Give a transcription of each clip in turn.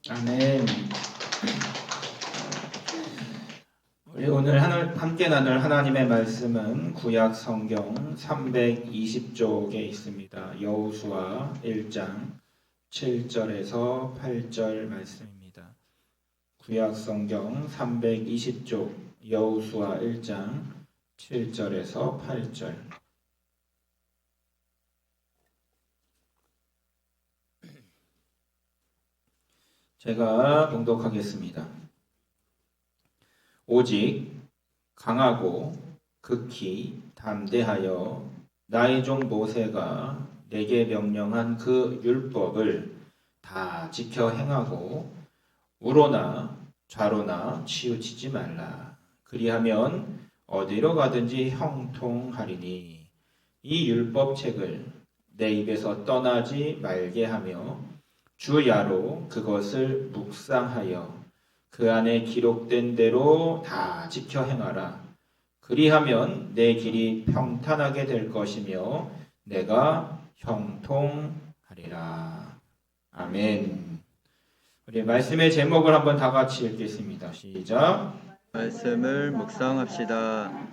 아멘. 우리 오늘 함께 나눌 하나님의 말씀은 구약 성경 320쪽에 있습니다. 여호수아 1장 7절에서 8절 말씀입니다. 구약 성경 320쪽 여호수아 1장 7절에서 8절. 제가 봉독하겠습니다. 오직 강하고 극히 담대하여 나의 종 모세가 내게 명령한 그 율법을 다 지켜 행하고 우로나 좌로나 치우치지 말라. 그리하면 어디로 가든지 형통하리니 이 율법책을 내 입에서 떠나지 말게 하며 주야로 그것을 묵상하여 그 안에 기록된 대로 다 지켜 행하라. 그리하면 내 길이 평탄하게 될 것이며 내가 형통하리라. 아멘. 우리 말씀의 제목을 한번 다 같이 읽겠습니다. 시작. 말씀을 묵상합시다.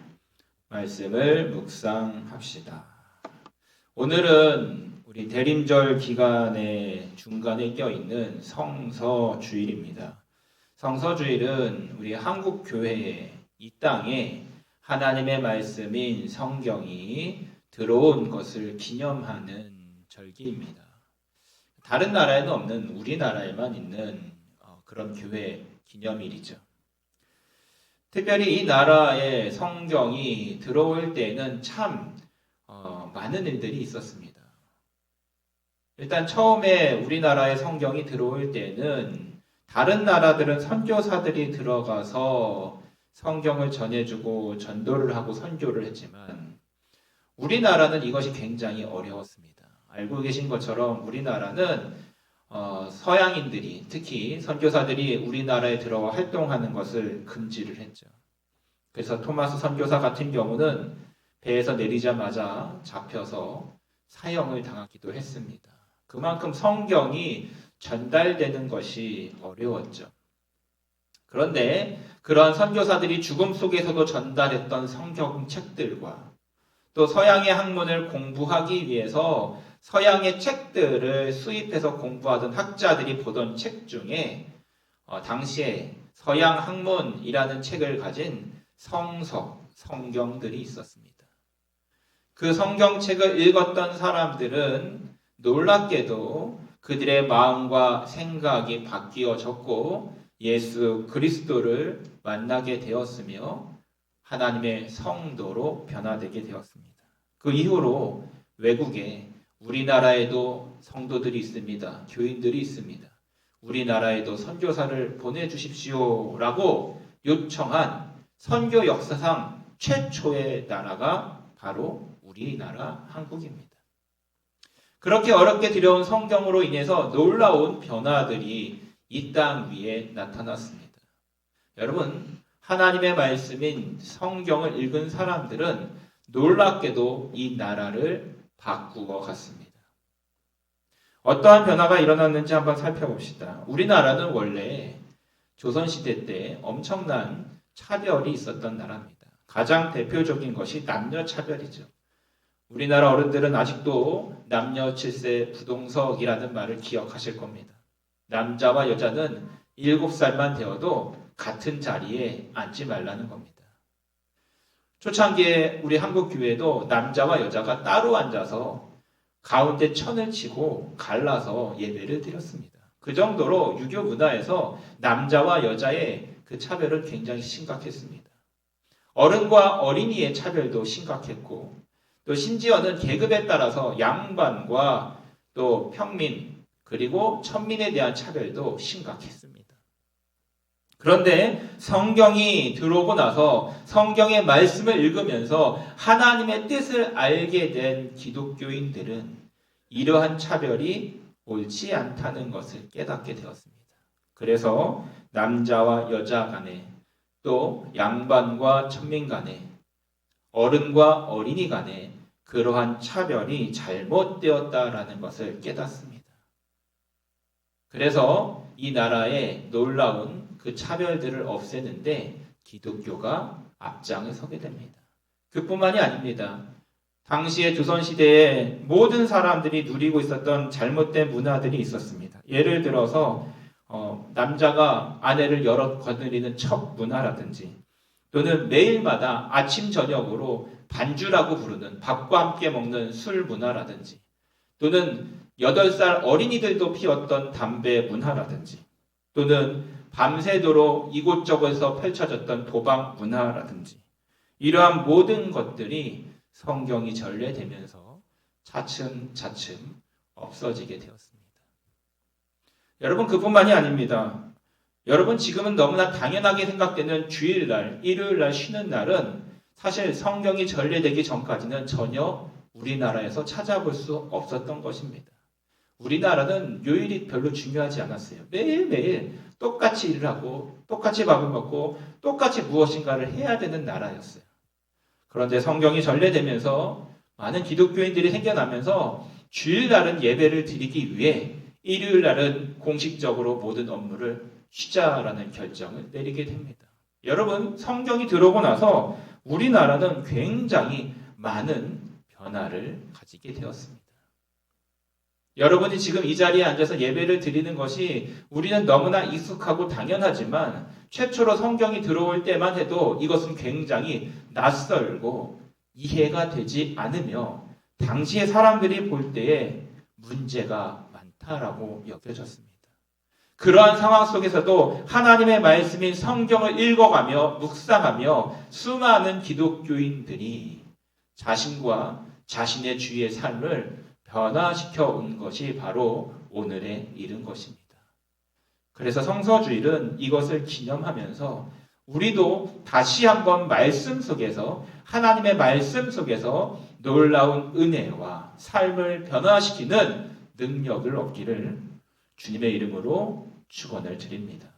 말씀을 묵상합시다. 오늘은 우리 대림절 기간의 중간에 껴있는 성서주일입니다. 성서주일은 우리 한국 교회에 이 땅에 하나님의 말씀인 성경이 들어온 것을 기념하는 절기입니다. 다른 나라에는 없는 우리나라에만 있는 그런 교회 기념일이죠. 특별히 이 나라에 성경이 들어올 때는 참 많은 일들이 있었습니다. 일단 처음에 우리나라에 성경이 들어올 때는 다른 나라들은 선교사들이 들어가서 성경을 전해주고 전도를 하고 선교를 했지만 우리나라는 이것이 굉장히 어려웠습니다. 알고 계신 것처럼 우리나라는 서양인들이 특히 선교사들이 우리나라에 들어와 활동하는 것을 금지를 했죠. 그래서 토마스 선교사 같은 경우는 배에서 내리자마자 잡혀서 사형을 당하기도 했습니다. 그만큼 성경이 전달되는 것이 어려웠죠. 그런데 그런 선교사들이 죽음 속에서도 전달했던 성경책들과 또 서양의 학문을 공부하기 위해서 서양의 책들을 수입해서 공부하던 학자들이 보던 책 중에 당시에 서양 학문이라는 책을 가진 성경들이 있었습니다. 그 성경책을 읽었던 사람들은 놀랍게도 그들의 마음과 생각이 바뀌어졌고 예수 그리스도를 만나게 되었으며 하나님의 성도로 변화되게 되었습니다. 그 이후로 외국에 우리나라에도 성도들이 있습니다. 교인들이 있습니다. 우리나라에도 선교사를 보내주십시오라고 요청한 선교 역사상 최초의 나라가 바로 우리나라 한국입니다. 그렇게 어렵게 들여온 성경으로 인해서 놀라운 변화들이 이 땅 위에 나타났습니다. 여러분, 하나님의 말씀인 성경을 읽은 사람들은 놀랍게도 이 나라를 바꾸어 갔습니다. 어떠한 변화가 일어났는지 한번 살펴봅시다. 우리나라는 원래 조선시대 때 엄청난 차별이 있었던 나라입니다. 가장 대표적인 것이 남녀 차별이죠. 우리나라 어른들은 아직도 남녀 7세 부동석이라는 말을 기억하실 겁니다. 남자와 여자는 7살만 되어도 같은 자리에 앉지 말라는 겁니다. 초창기에 우리 한국 교회도 남자와 여자가 따로 앉아서 가운데 천을 치고 갈라서 예배를 드렸습니다. 그 정도로 유교 문화에서 남자와 여자의 그 차별은 굉장히 심각했습니다. 어른과 어린이의 차별도 심각했고 또 심지어는 계급에 따라서 양반과 또 평민 그리고 천민에 대한 차별도 심각했습니다. 그런데 성경이 들어오고 나서 성경의 말씀을 읽으면서 하나님의 뜻을 알게 된 기독교인들은 이러한 차별이 옳지 않다는 것을 깨닫게 되었습니다. 그래서 남자와 여자 간에 또 양반과 천민 간에 어른과 어린이 간에 그러한 차별이 잘못되었다라는 것을 깨닫습니다. 그래서 이 나라의 놀라운 그 차별들을 없애는데 기독교가 앞장을 서게 됩니다. 그뿐만이 아닙니다. 당시의 조선시대에 모든 사람들이 누리고 있었던 잘못된 문화들이 있었습니다. 예를 들어서 남자가 아내를 여럿 거느리는 첩 문화라든지, 또는 매일마다 아침 저녁으로 반주라고 부르는 밥과 함께 먹는 술 문화라든지, 또는 8살 어린이들도 피웠던 담배 문화라든지, 또는 밤새도록 이곳저곳에서 펼쳐졌던 도박 문화라든지, 이러한 모든 것들이 성경이 전래되면서 차츰차츰 없어지게 되었습니다. 여러분, 그뿐만이 아닙니다. 여러분, 지금은 너무나 당연하게 생각되는 주일날, 일요일날 쉬는 날은 사실 성경이 전래되기 전까지는 전혀 우리나라에서 찾아볼 수 없었던 것입니다. 우리나라는 요일이 별로 중요하지 않았어요. 매일매일 똑같이 일을 하고 똑같이 밥을 먹고 똑같이 무엇인가를 해야 되는 나라였어요. 그런데 성경이 전래되면서 많은 기독교인들이 생겨나면서 주일날은 예배를 드리기 위해 일요일날은 공식적으로 모든 업무를 쉬자라는 결정을 내리게 됩니다. 여러분, 성경이 들어오고 나서 우리나라는 굉장히 많은 변화를 가지게 되었습니다. 여러분이 지금 이 자리에 앉아서 예배를 드리는 것이 우리는 너무나 익숙하고 당연하지만 최초로 성경이 들어올 때만 해도 이것은 굉장히 낯설고 이해가 되지 않으며 당시의 사람들이 볼 때에 문제가 많다라고 여겨졌습니다. 그러한 상황 속에서도 하나님의 말씀인 성경을 읽어가며 묵상하며 수많은 기독교인들이 자신과 자신의 주위의 삶을 변화시켜 온 것이 바로 오늘에 이른 것입니다. 그래서 성서주일은 이것을 기념하면서 우리도 다시 한번 말씀 속에서, 하나님의 말씀 속에서 놀라운 은혜와 삶을 변화시키는 능력을 얻기를 주님의 이름으로 축원을 드립니다.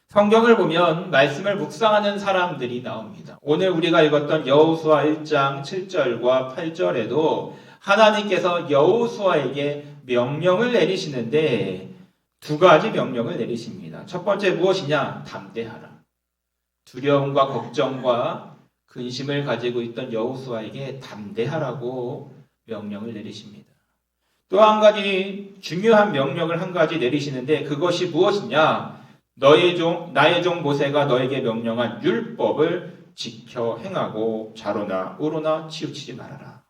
성경을 보면 말씀을 묵상하는 사람들이 나옵니다. 오늘 우리가 읽었던 여호수아 1장 7절과 8절에도 하나님께서 여호수아에게 명령을 내리시는데 두 가지 명령을 내리십니다. 첫 번째 무엇이냐? 담대하라. 두려움과 걱정과 근심을 가지고 있던 여호수아에게 담대하라고 명령을 내리십니다. 또 한 가지 중요한 명령을 한 가지 내리시는데 그것이 무엇이냐? 나의 종 모세가 너에게 명령한 율법을 지켜 행하고 좌로나 우로나 치우치지 말아라.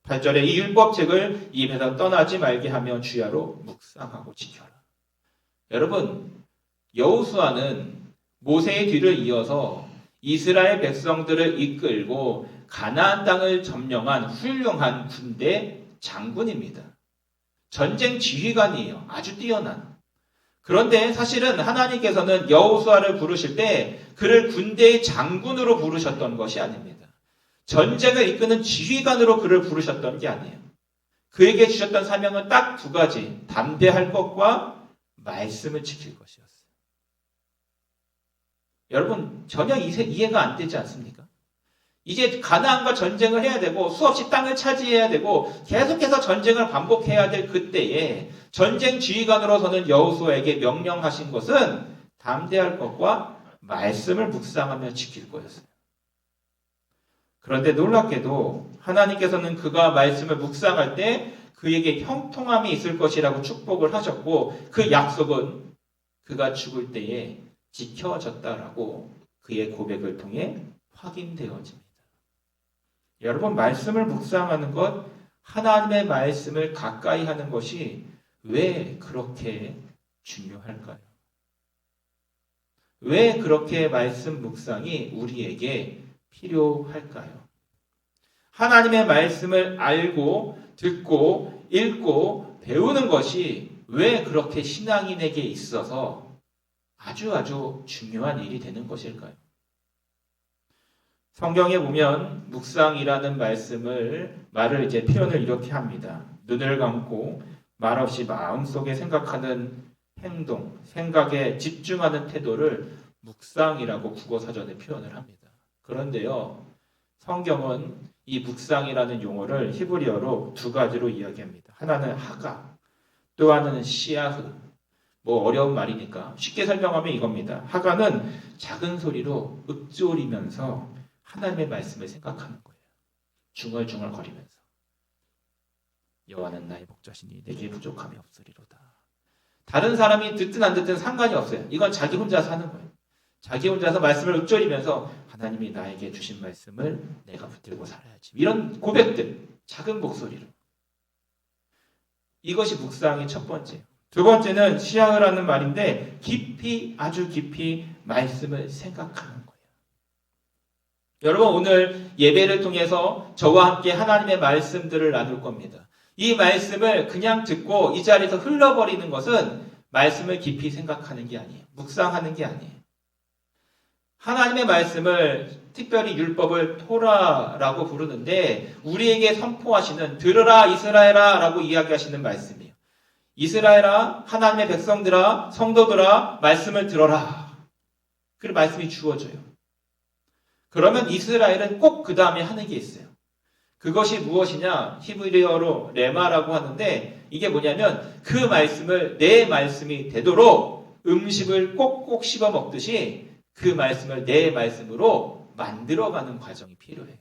8절에 이 율법책을 입에서 떠나지 말게 하며 주야로 묵상하고 지켜라. 여러분, 여호수아는 모세의 뒤를 이어서 이스라엘 백성들을 이끌고 가나안 땅을 점령한 훌륭한 군대 장군입니다. 전쟁 지휘관이에요. 아주 뛰어난. 그런데 사실은 하나님께서는 여호수아를 부르실 때 그를 군대의 장군으로 부르셨던 것이 아닙니다. 전쟁을 이끄는 지휘관으로 그를 부르셨던 게 아니에요. 그에게 주셨던 사명은 딱 두 가지. 담대할 것과 말씀을 지킬 것이었어요. 여러분, 전혀 이해가 안 되지 않습니까? 이제 가나안과 전쟁을 해야 되고 수없이 땅을 차지해야 되고 계속해서 전쟁을 반복해야 될 그때에 전쟁 지휘관으로서는 여호수아에게 명령하신 것은 담대할 것과 말씀을 묵상하며 지킬 거였어요. 그런데 놀랍게도 하나님께서는 그가 말씀을 묵상할 때 그에게 형통함이 있을 것이라고 축복을 하셨고 그 약속은 그가 죽을 때에 지켜졌다라고 그의 고백을 통해 확인되어집니다. 여러분, 말씀을 묵상하는 것, 하나님의 말씀을 가까이 하는 것이 왜 그렇게 중요할까요? 왜 그렇게 말씀 묵상이 우리에게 필요할까요? 하나님의 말씀을 알고 듣고 읽고 배우는 것이 왜 그렇게 신앙인에게 있어서 아주 중요한 일이 되는 것일까요? 성경에 보면 묵상이라는 말을 이제 표현을 이렇게 합니다. 눈을 감고 말없이 마음속에 생각하는 행동, 생각에 집중하는 태도를 묵상이라고 국어사전에 표현을 합니다. 그런데요, 성경은 이 묵상이라는 용어를 히브리어로 두 가지로 이야기합니다. 하나는 하가, 또 하나는 시아흐. 뭐 어려운 말이니까 쉽게 설명하면 이겁니다. 하가는 작은 소리로 읊조리면서 하나님의 말씀을 생각하는 거예요. 중얼중얼 거리면서. 여호와는 나의 목자시니 내게 부족함이 없으리로다. 다른 사람이 듣든 안 듣든 상관이 없어요. 이건 자기 혼자서 하는 거예요. 자기 혼자서 말씀을 읊조리면서 하나님이 나에게 주신 말씀을 내가 붙들고 살아야지. 이런 고백들, 작은 목소리로. 이것이 묵상의 첫 번째. 두 번째는 시야흐라는 말인데 깊이, 아주 깊이 말씀을 생각하는 거예요. 여러분, 오늘 예배를 통해서 저와 함께 하나님의 말씀들을 나눌 겁니다. 이 말씀을 그냥 듣고 이 자리에서 흘러버리는 것은 말씀을 깊이 생각하는 게 아니에요. 묵상하는 게 아니에요. 하나님의 말씀을 특별히 율법을 토라라고 부르는데 우리에게 선포하시는 들으라 이스라엘아 라고 이야기하시는 말씀이에요. 이스라엘아, 하나님의 백성들아, 성도들아, 말씀을 들어라. 그 말씀이 주어져요. 그러면 이스라엘은 꼭 그 다음에 하는 게 있어요. 그것이 무엇이냐? 히브리어로 레마라고 하는데 이게 뭐냐면 그 말씀을 내 말씀이 되도록 음식을 꼭꼭 씹어 먹듯이 그 말씀을 내 말씀으로 만들어가는 과정이 필요해요.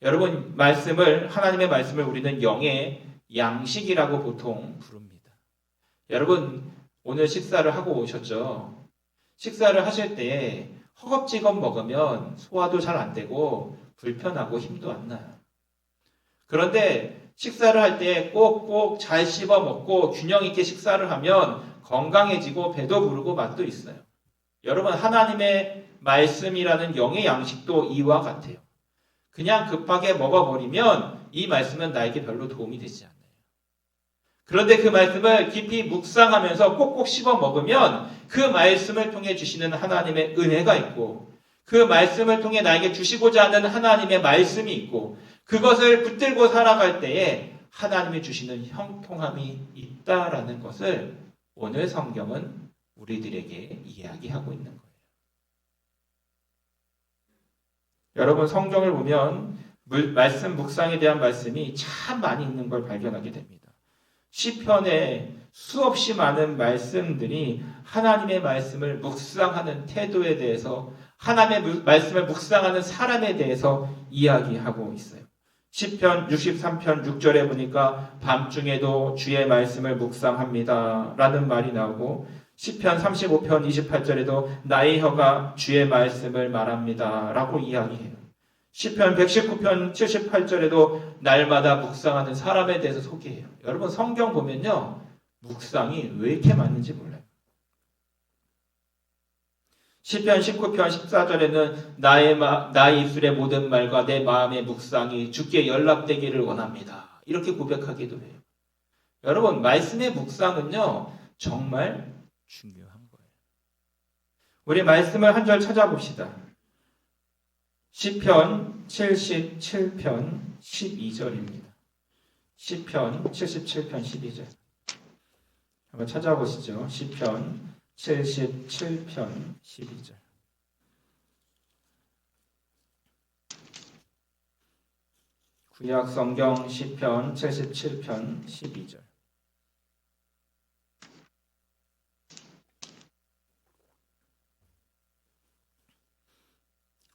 여러분, 하나님의 말씀을 우리는 영의 양식이라고 보통 부릅니다. 여러분, 오늘 식사를 하고 오셨죠? 식사를 하실 때 허겁지겁 먹으면 소화도 잘 안 되고 불편하고 힘도 안 나요. 그런데 식사를 할 때 꼭꼭 잘 씹어 먹고 균형 있게 식사를 하면 건강해지고 배도 부르고 맛도 있어요. 여러분, 하나님의 말씀이라는 영의 양식도 이와 같아요. 그냥 급하게 먹어버리면 이 말씀은 나에게 별로 도움이 되지 않아요. 그런데 그 말씀을 깊이 묵상하면서 꼭꼭 씹어 먹으면 그 말씀을 통해 주시는 하나님의 은혜가 있고 그 말씀을 통해 나에게 주시고자 하는 하나님의 말씀이 있고 그것을 붙들고 살아갈 때에 하나님이 주시는 형통함이 있다라는 것을 오늘 성경은 우리들에게 이야기하고 있는 거예요. 여러분, 성경을 보면 말씀 묵상에 대한 말씀이 참 많이 있는 걸 발견하게 됩니다. 시편에 수없이 많은 말씀들이 하나님의 말씀을 묵상하는 태도에 대해서 하나님의 말씀을 묵상하는 사람에 대해서 이야기하고 있어요. 시편 63편 6절에 보니까 밤중에도 주의 말씀을 묵상합니다 라는 말이 나오고 시편 35편 28절에도 나의 혀가 주의 말씀을 말합니다 라고 이야기해요. 시편 119편 78절에도 날마다 묵상하는 사람에 대해서 소개해요. 여러분, 성경 보면요, 묵상이 왜 이렇게 많은지 몰라요. 시편 19편 14절에는 나의 입술의 모든 말과 내 마음의 묵상이 주께 연락되기를 원합니다. 이렇게 고백하기도 해요. 여러분, 말씀의 묵상은요, 정말 중요한 거예요. 우리 말씀을 한 절 찾아봅시다. 시편 77편 12절입니다. 시편 77편 12절. 한번 찾아보시죠. 시편 77편 12절. 구약 성경 시편 77편 12절.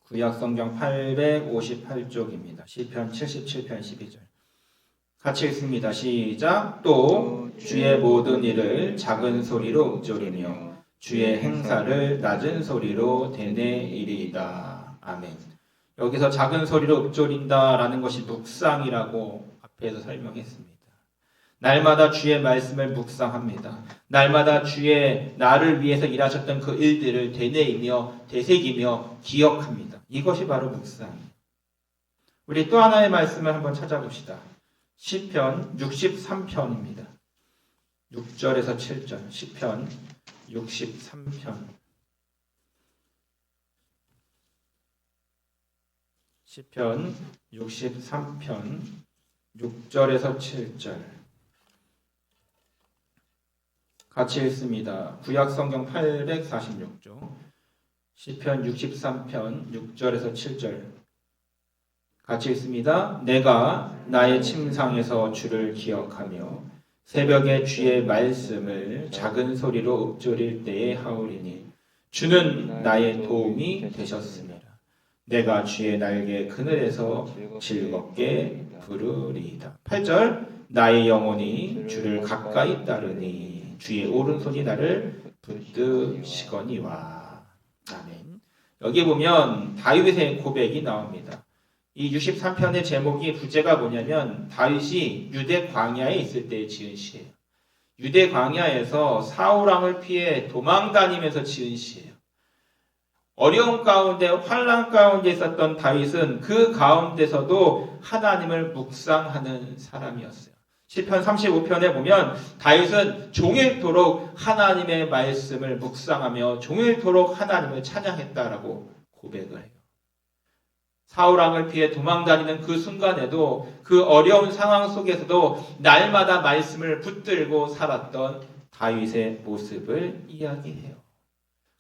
구약 성경 858쪽입니다. 시편 77편 12절. 같이 읽습니다. 시작. 또 주의 모든 일을 작은 소리로 읊조리며 주의 행사를 낮은 소리로 되뇌이리이다. 아멘. 여기서 작은 소리로 읊조린다라는 것이 묵상이라고 앞에서 설명했습니다. 날마다 주의 말씀을 묵상합니다. 날마다 주의 나를 위해서 일하셨던 그 일들을 되뇌이며 되새기며 기억합니다. 이것이 바로 묵상이에요. 우리 또 하나의 말씀을 한번 찾아봅시다. 시편 63편입니다. 6절에서 7절. 시편 63편. 시편 63편 6절에서 7절. 같이 읽습니다. 구약 성경 846쪽. 시편 63편 6절에서 7절. 같이 읽습니다. 내가 나의 침상에서 주를 기억하며 새벽에 주의 말씀을 작은 소리로 읊조릴 때에 하오리니 주는 나의 도움이 되셨습니다. 내가 주의 날개 그늘에서 즐겁게 부르리이다. 8절 나의 영혼이 주를 가까이 따르니 주의 오른손이 나를 붙드시거니와. 아멘. 여기 보면 다윗의 고백이 나옵니다. 이 63편의 제목이 부제가 뭐냐면 다윗이 유대 광야에 있을 때 지은 시예요. 유대 광야에서 사울왕을 피해 도망 다니면서 지은 시예요. 어려운 가운데 환난 가운데 있었던 다윗은 그 가운데서도 하나님을 묵상하는 사람이었어요. 시편 35편에 보면 다윗은 종일토록 하나님의 말씀을 묵상하며 종일토록 하나님을 찬양했다라고 고백을 해요. 사울왕을 피해 도망다니는 그 순간에도 그 어려운 상황 속에서도 날마다 말씀을 붙들고 살았던 다윗의 모습을 이야기해요.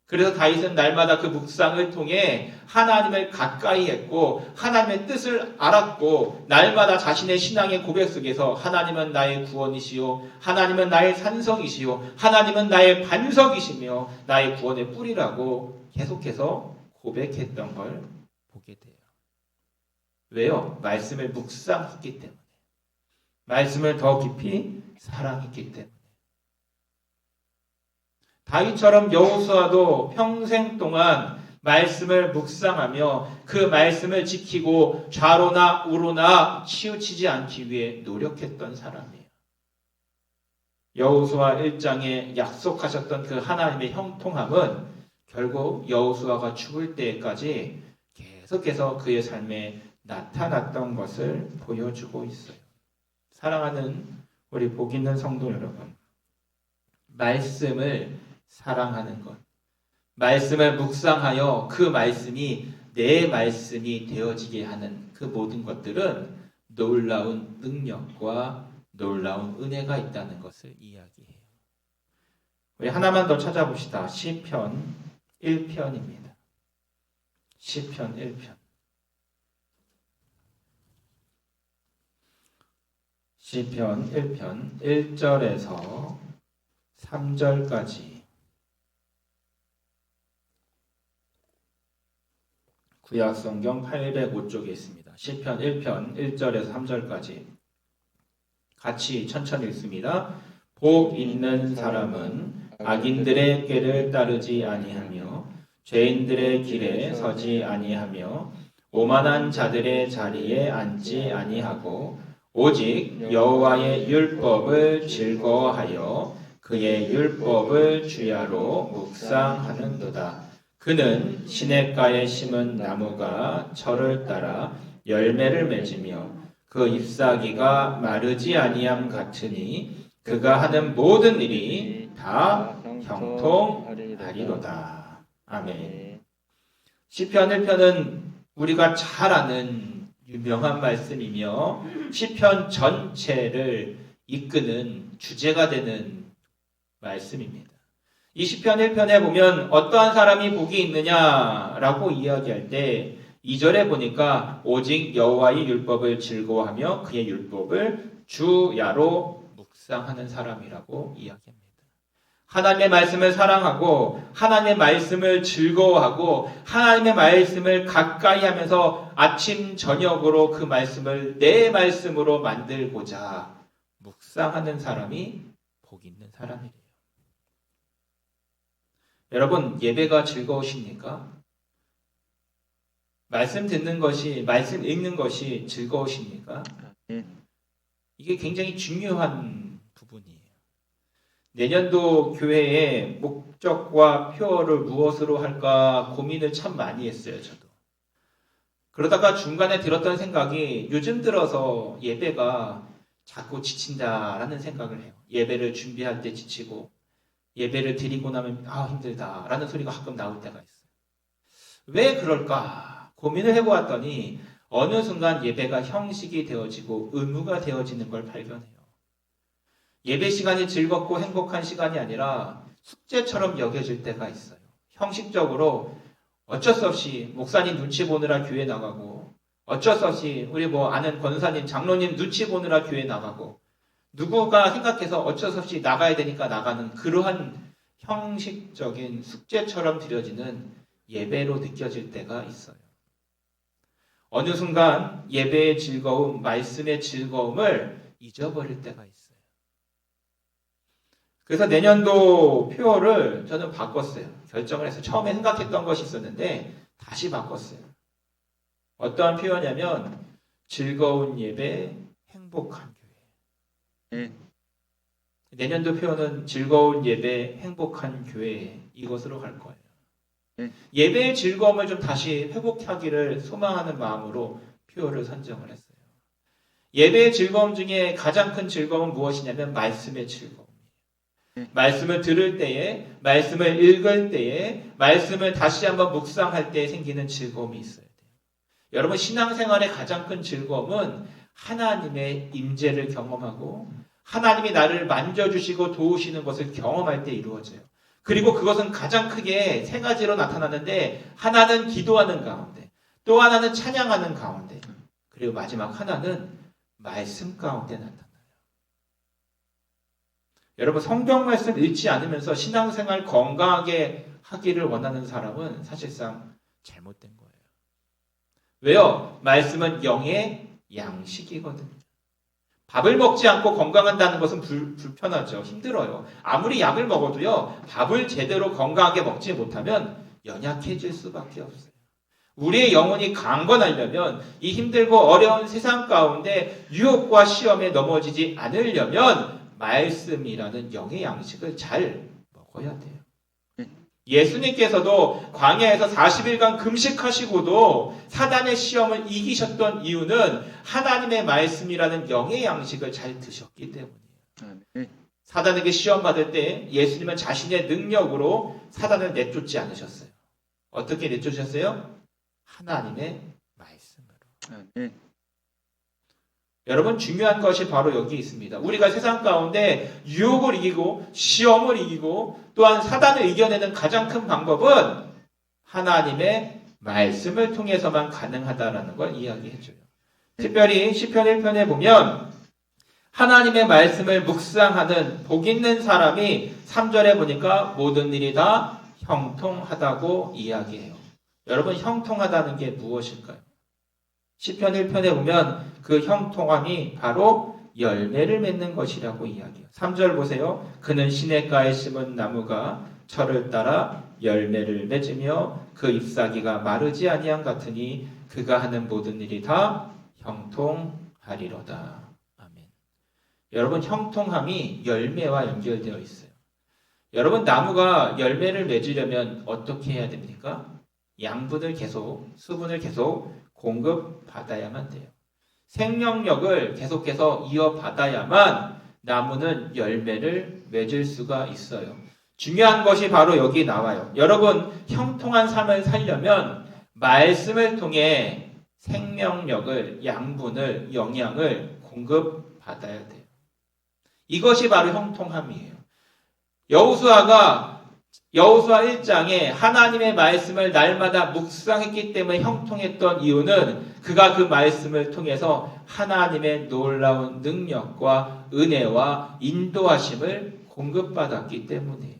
그래서 다윗은 날마다 그 묵상을 통해 하나님을 가까이 했고 하나님의 뜻을 알았고 날마다 자신의 신앙의 고백 속에서 하나님은 나의 구원이시요 하나님은 나의 산성이시요 하나님은 나의 반석이시며 나의 구원의 뿌리라고 계속해서 고백했던 걸 보게 돼요. 왜요? 말씀을 묵상했기 때문에. 말씀을 더 깊이 사랑했기 때문에. 다윗처럼 여호수아도 평생 동안 말씀을 묵상하며 그 말씀을 지키고 좌로나 우로나 치우치지 않기 위해 노력했던 사람이에요. 여호수아 1장에 약속하셨던 그 하나님의 형통함은 결국 여호수아가 죽을 때까지 계속해서 그의 삶에 나타났던 것을 보여주고 있어요. 사랑하는 우리 복 있는 성도 여러분, 말씀을 사랑하는 것, 말씀을 묵상하여 그 말씀이 내 말씀이 되어지게 하는 그 모든 것들은 놀라운 능력과 놀라운 은혜가 있다는 것을 이야기해요. 우리 하나만 더 찾아봅시다. 시편 1편입니다. 시편 1편. 시편 1편 1절에서 3절까지 구약성경 805쪽에 있습니다. 시편 1편 1절에서 3절까지 같이 천천히 읽습니다. 복 있는 사람은 악인들의 꾀를 따르지 아니하며 죄인들의 길에 서지 아니하며 오만한 자들의 자리에 앉지 아니하고 오직 여호와의 율법을 즐거워하여 그의 율법을 주야로 묵상하는도다. 그는 시냇가에 심은 나무가 철을 따라 열매를 맺으며 그 잎사귀가 마르지 아니함 같으니 그가 하는 모든 일이 다 형통하리로다. 아멘. 시편 1편은 우리가 잘 아는 유명한 말씀이며 시편 전체를 이끄는 주제가 되는 말씀입니다. 이 시편 1편에 보면 어떠한 사람이 복이 있느냐라고 이야기할 때 2절에 보니까 오직 여호와의 율법을 즐거워하며 그의 율법을 주야로 묵상하는 사람이라고 이야기합니다. 하나님의 말씀을 사랑하고 하나님의 말씀을 즐거워하고 하나님의 말씀을 가까이 하면서 아침 저녁으로 그 말씀을 내 말씀으로 만들고자 묵상하는 사람이 복 있는 사람이래요. 여러분, 예배가 즐거우십니까? 말씀 듣는 것이, 말씀 읽는 것이 즐거우십니까? 이게 굉장히 중요한 부분이에요. 내년도 교회의 목적과 표어를 무엇으로 할까 고민을 참 많이 했어요, 저도. 그러다가 중간에 들었던 생각이 요즘 들어서 예배가 자꾸 지친다라는 생각을 해요. 예배를 준비할 때 지치고 예배를 드리고 나면 힘들다라는 소리가 가끔 나올 때가 있어요. 왜 그럴까 고민을 해보았더니 어느 순간 예배가 형식이 되어지고 의무가 되어지는 걸 발견해요. 예배 시간이 즐겁고 행복한 시간이 아니라 숙제처럼 여겨질 때가 있어요. 형식적으로 어쩔 수 없이 목사님 눈치 보느라 교회 나가고 어쩔 수 없이 우리 아는 권사님, 장로님 눈치 보느라 교회 나가고 누구가 생각해서 어쩔 수 없이 나가야 되니까 나가는 그러한 형식적인 숙제처럼 드려지는 예배로 느껴질 때가 있어요. 어느 순간 예배의 즐거움, 말씀의 즐거움을 잊어버릴 때가 있어요. 그래서 내년도 표를 저는 바꿨어요. 결정을 해서 처음에 생각했던 것이 있었는데 다시 바꿨어요. 어떠한 표현이냐면 즐거운 예배, 행복한 교회. 네. 내년도 표현은 즐거운 예배, 행복한 교회 이것으로 갈 거예요. 네. 예배의 즐거움을 좀 다시 회복하기를 소망하는 마음으로 표를 선정을 했어요. 예배의 즐거움 중에 가장 큰 즐거움은 무엇이냐면 말씀의 즐거움이에요. 말씀을 들을 때에, 말씀을 읽을 때에, 말씀을 다시 한번 묵상할 때에 생기는 즐거움이 있어야 돼요. 여러분 신앙생활의 가장 큰 즐거움은 하나님의 임재를 경험하고 하나님이 나를 만져주시고 도우시는 것을 경험할 때 이루어져요. 그리고 그것은 가장 크게 세 가지로 나타나는데 하나는 기도하는 가운데, 또 하나는 찬양하는 가운데, 그리고 마지막 하나는 말씀 가운데 나타나요. 여러분 성경 말씀 읽지 않으면서 신앙생활 건강하게 하기를 원하는 사람은 사실상 잘못된 거예요. 왜요? 말씀은 영의 양식이거든요. 밥을 먹지 않고 건강한다는 것은 불편하죠. 힘들어요. 아무리 약을 먹어도요. 밥을 제대로 건강하게 먹지 못하면 연약해질 수밖에 없어요. 우리의 영혼이 강건하려면 이 힘들고 어려운 세상 가운데 유혹과 시험에 넘어지지 않으려면 말씀이라는 영의 양식을 잘 먹어야 돼요. 예수님께서도 광야에서 40일간 금식하시고도 사단의 시험을 이기셨던 이유는 하나님의 말씀이라는 영의 양식을 잘 드셨기 때문이에요. 사단에게 시험 받을 때 예수님은 자신의 능력으로 사단을 내쫓지 않으셨어요. 어떻게 내쫓으셨어요? 하나님의 말씀으로. 여러분 중요한 것이 바로 여기 있습니다. 우리가 세상 가운데 유혹을 이기고 시험을 이기고 또한 사단을 이겨내는 가장 큰 방법은 하나님의 말씀을 통해서만 가능하다라는 걸 이야기해줘요. 특별히 시편 1편에 보면 하나님의 말씀을 묵상하는 복 있는 사람이 3절에 보니까 모든 일이 다 형통하다고 이야기해요. 여러분 형통하다는 게 무엇일까요? 시편 1편에 보면 그 형통함이 바로 열매를 맺는 것이라고 이야기해요. 3절 보세요. 그는 시냇가에 심은 나무가 철을 따라 열매를 맺으며 그 잎사귀가 마르지 아니함 같으니 그가 하는 모든 일이 다 형통하리로다. 아멘. 여러분 형통함이 열매와 연결되어 있어요. 여러분 나무가 열매를 맺으려면 어떻게 해야 됩니까? 양분을 계속, 수분을 계속 공급받아야만 돼요. 생명력을 계속해서 이어받아야만 나무는 열매를 맺을 수가 있어요. 중요한 것이 바로 여기 나와요. 여러분 형통한 삶을 살려면 말씀을 통해 생명력을, 양분을, 영양을 공급받아야 돼요. 이것이 바로 형통함이에요. 여호수아 1장에 하나님의 말씀을 날마다 묵상했기 때문에 형통했던 이유는 그가 그 말씀을 통해서 하나님의 놀라운 능력과 은혜와 인도하심을 공급받았기 때문이에요.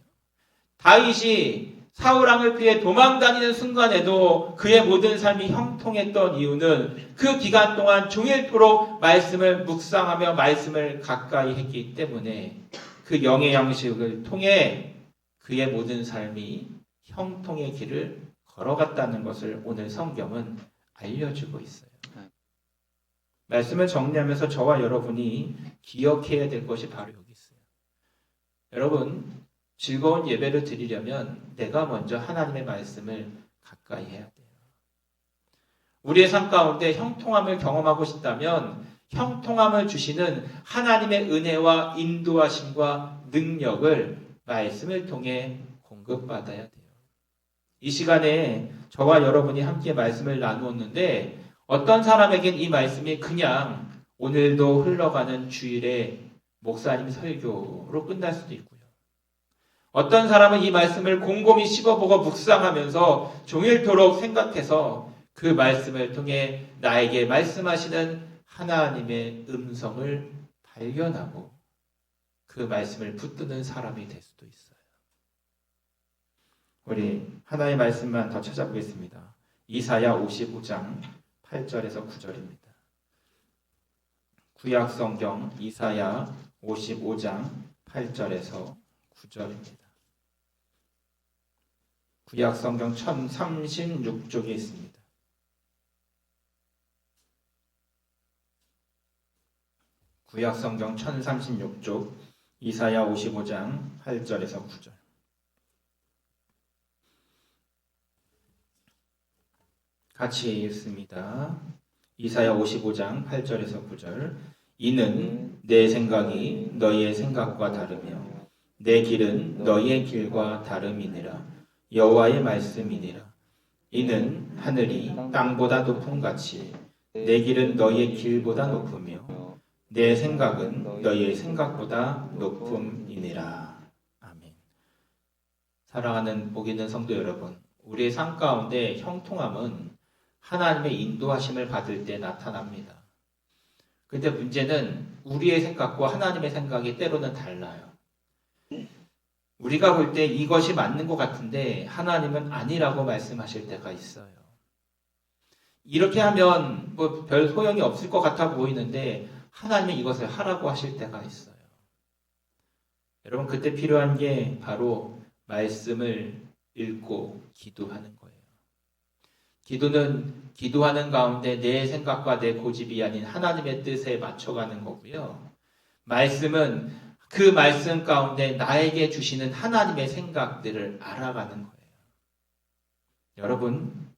다윗이 사울왕을 피해 도망다니는 순간에도 그의 모든 삶이 형통했던 이유는 그 기간 동안 종일토록 말씀을 묵상하며 말씀을 가까이 했기 때문에 그 영의 양식을 통해 그의 모든 삶이 형통의 길을 걸어갔다는 것을 오늘 성경은 알려주고 있어요. 말씀을 정리하면서 저와 여러분이 기억해야 될 것이 바로 여기 있어요. 여러분, 즐거운 예배를 드리려면 내가 먼저 하나님의 말씀을 가까이 해야 돼요. 우리의 삶 가운데 형통함을 경험하고 싶다면 형통함을 주시는 하나님의 은혜와 인도하심과 능력을 말씀을 통해 공급받아야 돼요. 이 시간에 저와 여러분이 함께 말씀을 나누었는데 어떤 사람에겐 이 말씀이 그냥 오늘도 흘러가는 주일의 목사님 설교로 끝날 수도 있고요. 어떤 사람은 이 말씀을 곰곰이 씹어보고 묵상하면서 종일토록 생각해서 그 말씀을 통해 나에게 말씀하시는 하나님의 음성을 발견하고 그 말씀을 붙드는 사람이 될 수도 있어요. 우리 하나의 말씀만 더 찾아보겠습니다. 이사야 55장 8절에서 9절입니다. 구약 성경 이사야 55장 8절에서 9절입니다. 구약 성경 1036쪽에 있습니다. 구약 성경 1036쪽 이사야 55장 8절에서 9절. 같이 읽습니다. 이사야 55장 8절에서 9절. 이는 내 생각이 너희의 생각과 다르며 내 길은 너희의 길과 다름이니라. 여호와의 말씀이니라. 이는 하늘이 땅보다 높음같이 내 길은 너희의 길보다 높으며 내 생각은 너희의 생각보다 높음이니라. 아멘. 사랑하는 복 있는 성도 여러분, 우리의 삶 가운데 형통함은 하나님의 인도하심을 받을 때 나타납니다. 근데 문제는 우리의 생각과 하나님의 생각이 때로는 달라요. 우리가 볼 때 이것이 맞는 것 같은데 하나님은 아니라고 말씀하실 때가 있어요. 이렇게 하면 뭐 별 소용이 없을 것 같아 보이는데 하나님은 이것을 하라고 하실 때가 있어요. 여러분, 그때 필요한 게 바로 말씀을 읽고 기도하는 거예요. 기도는 기도하는 가운데 내 생각과 내 고집이 아닌 하나님의 뜻에 맞춰가는 거고요. 말씀은 그 말씀 가운데 나에게 주시는 하나님의 생각들을 알아가는 거예요. 여러분,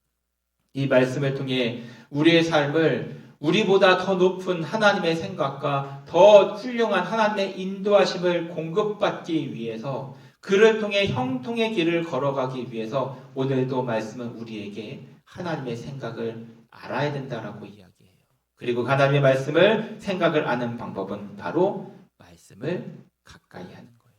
이 말씀을 통해 우리의 삶을 우리보다 더 높은 하나님의 생각과 더 훌륭한 하나님의 인도하심을 공급받기 위해서, 그를 통해 형통의 길을 걸어가기 위해서 오늘도 말씀은 우리에게 하나님의 생각을 알아야 된다라고 이야기해요. 그리고 하나님의 말씀을 생각을 아는 방법은 바로 말씀을 가까이 하는 거예요.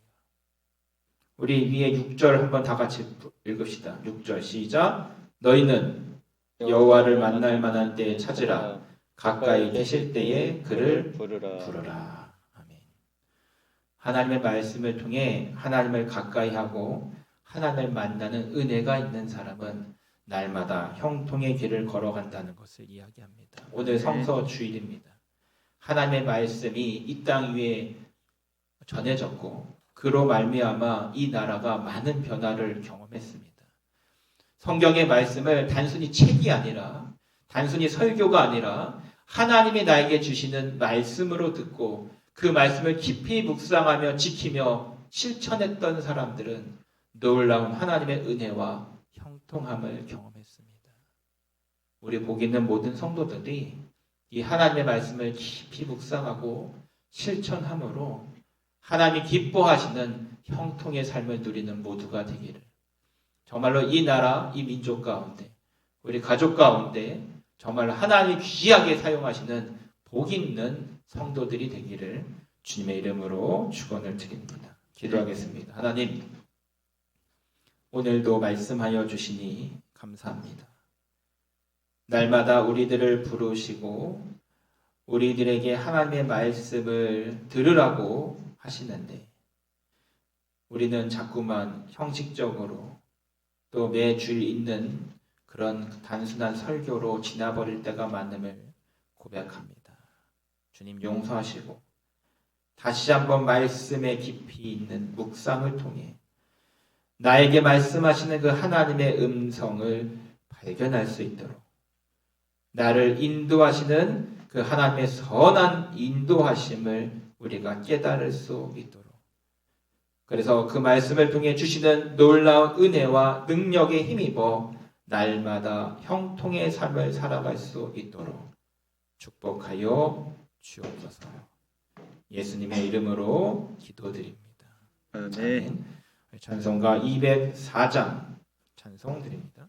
우리 위에 6절 한번 다 같이 읽읍시다. 6절 시작. 너희는 여호와를 만날 만한 때에 찾으라. 가까이 계실 때에 그를 부르라. 아멘. 하나님의 말씀을 통해 하나님을 가까이 하고 하나님을 만나는 은혜가 있는 사람은 날마다 형통의 길을 걸어간다는 것을 이야기합니다. 오늘 성서 주일입니다. 하나님의 말씀이 이 땅 위에 전해졌고 그로 말미암아 이 나라가 많은 변화를 경험했습니다. 성경의 말씀을 단순히 책이 아니라, 단순히 설교가 아니라 하나님이 나에게 주시는 말씀으로 듣고 그 말씀을 깊이 묵상하며 지키며 실천했던 사람들은 놀라운 하나님의 은혜와 형통함을 경험했습니다. 우리 복 있는 모든 성도들이 이 하나님의 말씀을 깊이 묵상하고 실천함으로 하나님이 기뻐하시는 형통의 삶을 누리는 모두가 되기를, 정말로 이 나라, 이 민족 가운데, 우리 가족 가운데 정말 하나님이 귀하게 사용하시는 복 있는 성도들이 되기를 주님의 이름으로 축원을 드립니다. 기도하겠습니다. 하나님, 오늘도 말씀하여 주시니 감사합니다. 날마다 우리들을 부르시고 우리들에게 하나님의 말씀을 들으라고 하시는데 우리는 자꾸만 형식적으로 또 매주 있는 그런 단순한 설교로 지나버릴 때가 많음을 고백합니다. 주님 용서하시고 다시 한번 말씀에 깊이 있는 묵상을 통해 나에게 말씀하시는 그 하나님의 음성을 발견할 수 있도록, 나를 인도하시는 그 하나님의 선한 인도하심을 우리가 깨달을 수 있도록, 그래서 그 말씀을 통해 주시는 놀라운 은혜와 능력에 힘입어 날마다 형통의 삶을 살아갈 수 있도록 축복하여 주옵소서. 예수님의 이름으로 기도드립니다. 아멘. 찬송가 204장 찬송 드립니다.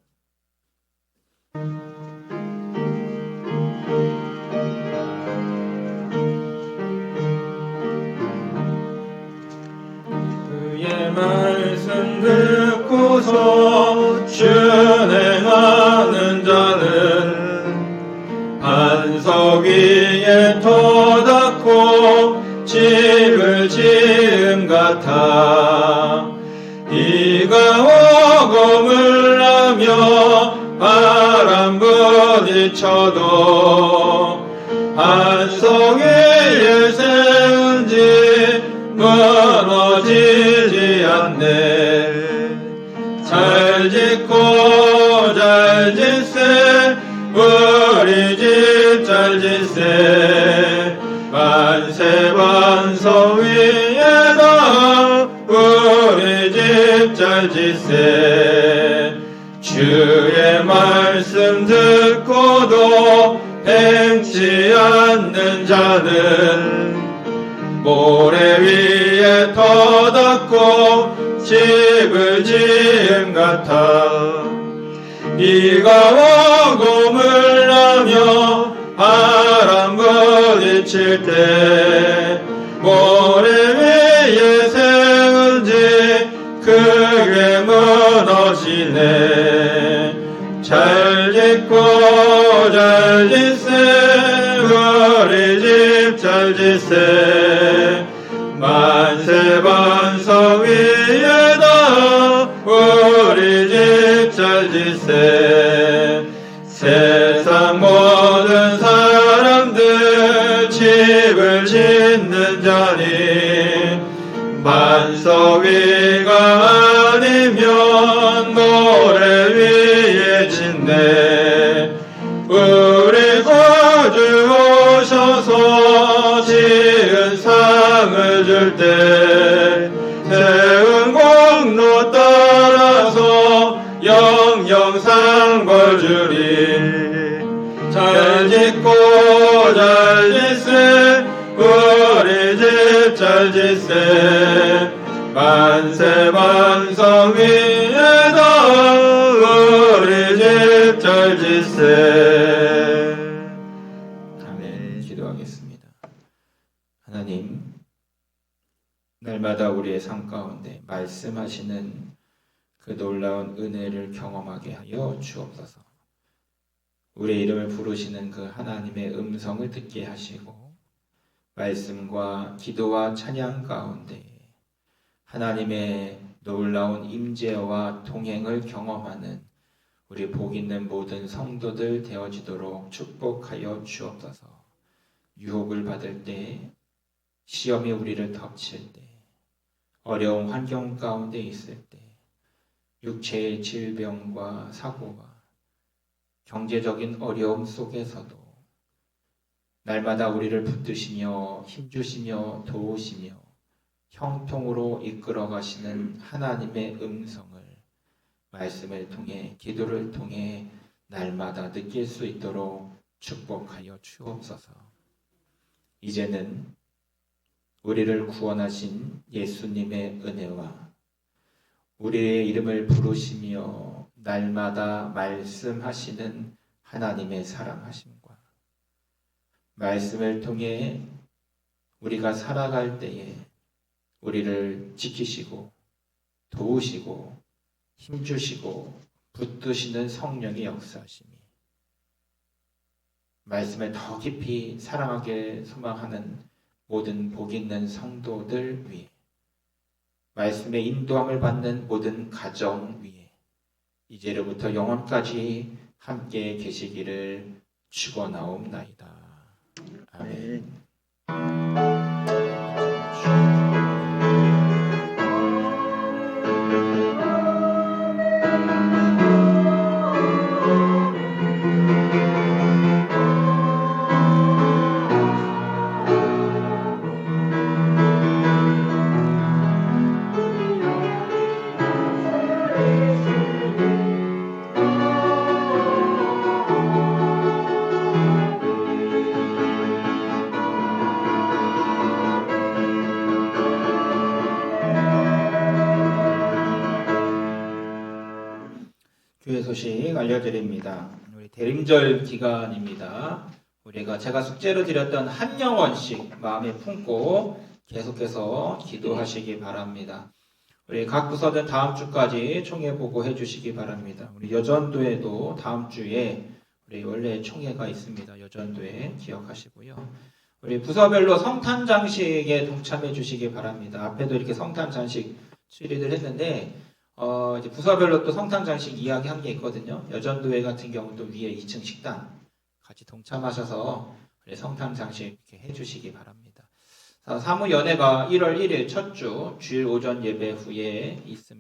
그의 말씀 듣고서 준행하는 자는 반석 위에 터닫고 집을 지을 같아. 비가 오고 물나며 바람 부딪혀도 한 송이에 세운 집 무너지지 않네. 잘 짓고 잘 짓세 우리 집 잘 짓세. 만세 반석 위에다 우리 집 잘 짓세. 주의 말씀 듣고도 행치 않는 자는 모래 위에 터닫고 집을 지은 같아. 비가 오고 물나며 바람 부딪힐 때 모래 위에 세운 집 크게 무너지네. 잘 짓고 잘 짓세 우리 집 잘 짓세. 만세 반석 위에다 우리 집 잘 짓세. 세상 모든 사람들 집을 짓는 자니 반석 위가 아니면 모래 위에 짓네. 우리 구주 오셔서 지은 상을 줄 때 세운 공로 따라서 영영상 벌 주리. 잘 짓고 잘 짓세 우리 집 잘 짓세. 만세 반석 위에다 우리 집 잘 짓세. 아멘. 기도하겠습니다. 하나님, 날마다 우리의 삶 가운데 말씀하시는 그 놀라운 은혜를 경험하게 하여 주옵소서. 우리의 이름을 부르시는 그 하나님의 음성을 듣게 하시고 말씀과 기도와 찬양 가운데 하나님의 놀라운 임재와 동행을 경험하는 우리 복 있는 모든 성도들 되어지도록 축복하여 주옵소서. 유혹을 받을 때, 시험이 우리를 덮칠 때, 어려운 환경 가운데 있을 때, 육체의 질병과 사고와 경제적인 어려움 속에서도 날마다 우리를 붙드시며 힘주시며 도우시며 형통으로 이끌어 가시는 하나님의 음성을 말씀을 통해 기도를 통해 날마다 느낄 수 있도록 축복하여 주옵소서. 이제는 우리를 구원하신 예수님의 은혜와 우리의 이름을 부르시며 날마다 말씀하시는 하나님의 사랑하심과 말씀을 통해 우리가 살아갈 때에 우리를 지키시고 도우시고 힘주시고 붙드시는 성령의 역사하심이 말씀을 더 깊이 사랑하게 소망하는 모든 복 있는 성도들 위해 말씀의 인도함을 받는 모든 가정 위에 이제로부터 영원까지 함께 계시기를 축원하옵나이다. 아멘. 교회 소식 알려드립니다. 우리 대림절 기간입니다. 제가 숙제로 드렸던 한 영혼씩 마음에 품고 계속해서 기도하시기 바랍니다. 우리 각 부서는 다음 주까지 총회 보고해 주시기 바랍니다. 우리 여전도에도 다음 주에 우리 원래 총회가 있습니다. 여전도에 기억하시고요. 우리 부서별로 성탄 장식에 동참해 주시기 바랍니다. 앞에도 이렇게 성탄 장식 추리를 했는데 이제 부서별로 또 성탄 장식 이야기한 게 있거든요. 여전도회 같은 경우는 또 위에 2층 식당 같이 동참하셔서 성탄 장식 이렇게 해주시기 바랍니다. 사무연회가 1월 1일 첫 주 주일 오전 예배 후에 있습니다.